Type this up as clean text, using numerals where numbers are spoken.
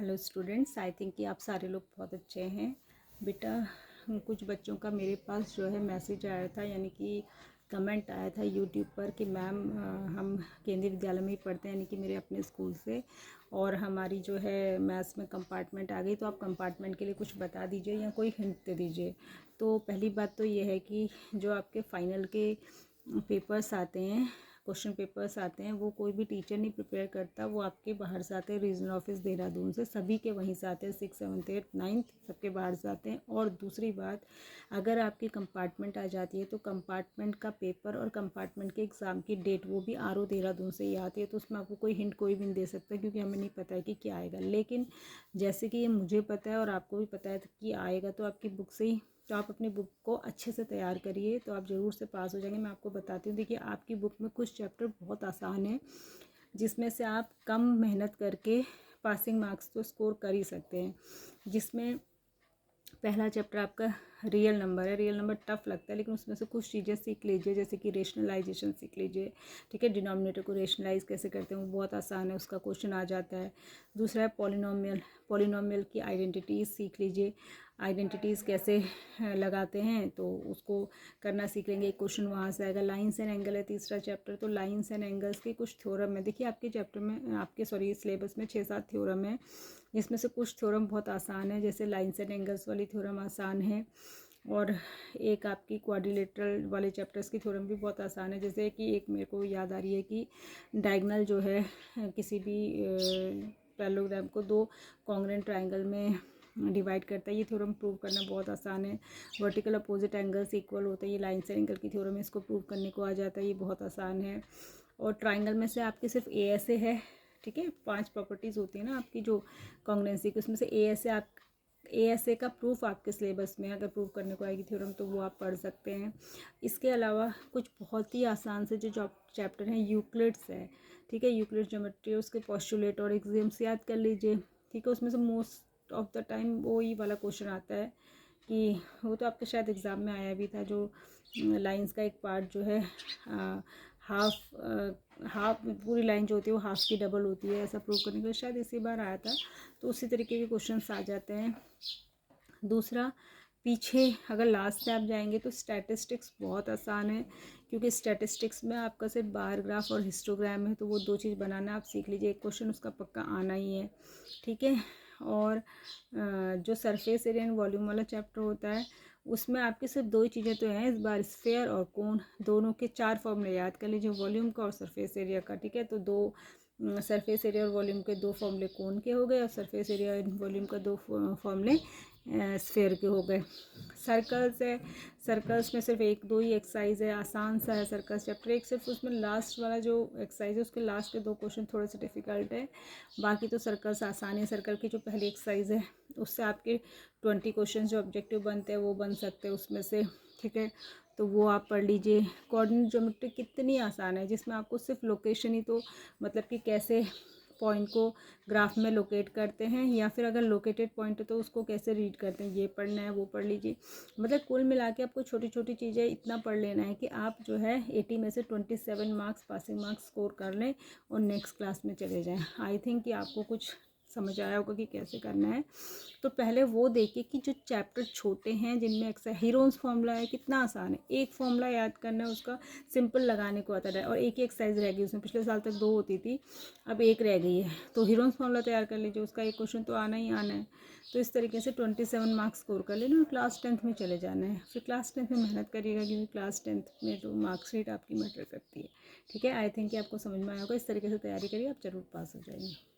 Hello students, I think कि आप सारे लोग बहुत अच्छे हैं। बेटा, कुछ बच्चों का मेरे पास जो है मैसेज आया था, यानी कि कमेंट आया था यूट्यूब पर कि मैम हम केंद्रीय विद्यालय में ही पढ़ते हैं, यानी कि मेरे अपने स्कूल से, और हमारी जो है मैथ्स में कंपार्टमेंट आ गई, तो आप कंपार्टमेंट के लिए कुछ बता दीजिए या कोई हिंट दे दीजिए। तो पहली बात तो ये है कि जो आपके फाइनल के पेपर्स आते हैं, क्वेश्चन पेपर्स आते हैं, वो कोई भी टीचर नहीं प्रिपेयर करता, वो आपके बाहर से आते हैं रीजनल ऑफिस देहरादून से, सभी के वहीं से आते हैं, 6, 7, 8, 9 सबके बाहर से आते हैं। और दूसरी बात, अगर आपकी कंपार्टमेंट आ जाती है तो कंपार्टमेंट का पेपर और कंपार्टमेंट के एग्ज़ाम की डेट वो भी आर ओ देहरादून से ही आती है। तो उसमें आपको कोई हिंट कोई भी नहीं दे सकता, क्योंकि हमें नहीं पता है कि क्या आएगा। लेकिन जैसे कि ये मुझे पता है और आपको भी पता है कि आएगा, तो आपकी बुक से ही, तो आप अपनी बुक को अच्छे से तैयार करिए, तो आप ज़रूर से पास हो जाएंगे। मैं आपको बताती हूँ, देखिए आपकी बुक में कुछ चैप्टर बहुत आसान है, जिसमें से आप कम मेहनत करके पासिंग मार्क्स तो स्कोर कर ही सकते हैं। जिसमें पहला चैप्टर आपका रियल नंबर है। रियल नंबर टफ लगता है, लेकिन उसमें से कुछ चीज़ें सीख लीजिए, जैसे कि रेशनलाइजेशन सीख लीजिए, ठीक है। डिनोमिनेटर को रेशनलाइज कैसे करते हैं वो बहुत आसान है, उसका क्वेश्चन आ जाता है। दूसरा है पॉलिनोमियल, पॉलिनोमियल की आइडेंटिटीज़ सीख लीजिए, आइडेंटिटीज़ कैसे लगाते हैं तो उसको करना सीख लेंगे, एक क्वेश्चन वहाँ से आएगा। लाइन्स एंड एंगल है तीसरा चैप्टर, तो लाइन्स एंड एंगल्स के कुछ थ्योरम है। देखिए आपके चैप्टर में, आपके सिलेबस में 6-7 थ्योरम है, जिसमें से कुछ थ्योरम बहुत आसान है, जैसे लाइन्स एंड एंगल्स वाली थ्योरम आसान है, और एक आपकी क्वाड्रिलेटरल वाले चैप्टर्स की थ्योरम भी बहुत आसान है। जैसे कि एक मेरे को याद आ रही है कि डायगोनल जो है किसी भी पैरेललोग्राम को 2 कॉन्ग्रुएंट ट्रायंगल में डिवाइड करता है, ये थ्योरम प्रूव करना बहुत आसान है। वर्टिकल अपोजिट एंगल्स इक्वल होते हैं, ये लाइन से एंगल की थ्योरम है, इसको प्रूव करने को आ जाता है, ये बहुत आसान है। और ट्राइंगल में से आपके सिर्फ ए एस ए है, ठीक है। 5 प्रॉपर्टीज़ होती है ना आपकी जो कॉन्ग्रुएंसी की, उसमें से ए एस ए आप ए का प्रूफ आपके सिलेबस में अगर प्रूव करने को आएगी थ्योरम, तो वो आप पढ़ सकते हैं। इसके अलावा कुछ बहुत ही आसान से जो चैप्टर हैं यूक्लिड्स है, ठीक है। यूक्लिड ज्योमेट्री, उसके पोस्टुलेट और एक्सियम्स याद कर लीजिए, ठीक है। उसमें से मोस्ट ऑफ द टाइम वो ही वाला क्वेश्चन आता है कि वो तो आपके शायद एग्ज़ाम में आया भी था, जो लाइंस का एक पार्ट जो है हाफ पूरी लाइन जो होती है वो हाफ की डबल होती है, ऐसा प्रूव करने के लिए शायद इसी बार आया था। तो उसी तरीके के क्वेश्चंस आ जाते हैं। दूसरा, पीछे अगर लास्ट से आप जाएंगे तो स्टैटिस्टिक्स बहुत आसान है, क्योंकि स्टैटिस्टिक्स में आपका सिर्फ बार ग्राफ और हिस्टोग्राम है, तो वो 2 चीज़ बनाना आप सीख लीजिए, एक क्वेश्चन उसका पक्का आना ही है, ठीक है। और जो सरफेस एरिया एंड वॉल्यूम वाला चैप्टर होता है, उसमें आपकी सिर्फ 2 ही चीज़ें तो हैं इस बार, स्फेयर और कोन, दोनों के 4 फॉर्मूले याद कर लीजिए, वॉल्यूम का और सरफेस एरिया का, ठीक है। तो 2 सरफेस एरिया और वॉल्यूम के 2 फॉर्मूले कोन के हो गए, और सरफेस एरिया और वॉल्यूम का 2 फॉर्मूले स्फेयर के हो गए। सर्कल्स है, सर्कल्स में सिर्फ 1-2 ही एक्सरसाइज है, आसान सा है सर्कल्स चैप्टर। एक सिर्फ उसमें लास्ट वाला जो एक्सरसाइज है, उसके लास्ट के 2 क्वेश्चन थोड़े से डिफिकल्ट है, बाकी तो सर्कल्स आसान है। सर्कल की जो पहली एक्सरसाइज है, उससे आपके 20 क्वेश्चन जो ऑब्जेक्टिव बनते हैं वो बन सकते हैं उसमें से, ठीक है। तो वो आप पढ़ लीजिए। कोऑर्डिनेट ज्योमेट्री कितनी आसान है, जिसमें आपको सिर्फ लोकेशन ही, तो मतलब कि कैसे पॉइंट को ग्राफ में लोकेट करते हैं, या फिर अगर लोकेटेड पॉइंट है तो उसको कैसे रीड करते हैं, ये पढ़ना है, वो पढ़ लीजिए। मतलब कुल मिला के आपको छोटी छोटी चीज़ें इतना पढ़ लेना है कि आप जो है 80 में से 27 मार्क्स पासिंग मार्क्स स्कोर कर लें और नेक्स्ट क्लास में चले जाएं। आई थिंक कि आपको कुछ समझ आया होगा कि कैसे करना है। तो पहले वो देखिए कि जो चैप्टर छोटे हैं, जिनमें एक्सरसाइज, हीरोन्स फॉर्मूला है, कितना आसान है, एक फॉर्मूला याद करना है, उसका सिंपल लगाने को आता है, और एक ही एक्सरसाइज रह गई उसमें, पिछले साल तक 2 होती थी, अब 1 रह गई है। तो हीरोन्स फॉर्मूला तैयार कर लीजिए, उसका एक क्वेश्चन तो आना ही आना है। तो इस तरीके से 27 मार्क्स स्कोर कर लेना और क्लास 10th में चले जाना है। फिर क्लास 10th में मेहनत करिएगा, क्योंकि क्लास 10th में तो मार्क्सशीट आपकी मैटर करती है, ठीक है। आई थिंक कि आपको समझ में आया होगा, इस तरीके से तैयारी करिए, आप जरूर पास हो जाएंगे।